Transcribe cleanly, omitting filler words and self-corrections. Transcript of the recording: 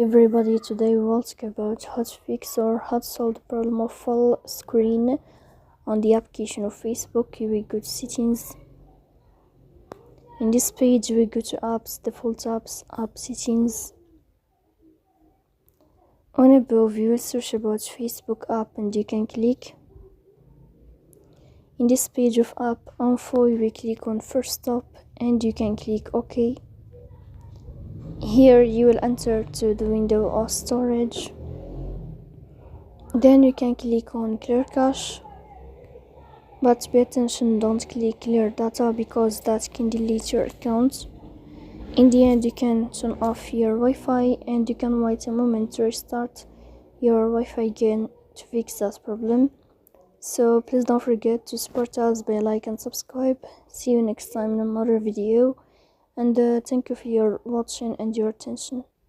Everybody, today we will talk about how to fix or how to solve the problem of full screen on the application of Facebook. We go to settings. In this page we go to apps, default apps, app settings. On above you will search about Facebook app and you can click. In this page of app info you will click on first stop and you can click OK. Here you will enter to the window of storage. Then you can click on clear cache, but pay attention, don't click clear data because that can delete your account. In the end you can turn off your Wi-Fi and you can wait a moment to restart your Wi-Fi again to fix that problem. So please don't forget to support us by like and subscribe. See you next time in another video, and thank you for your watching and your attention.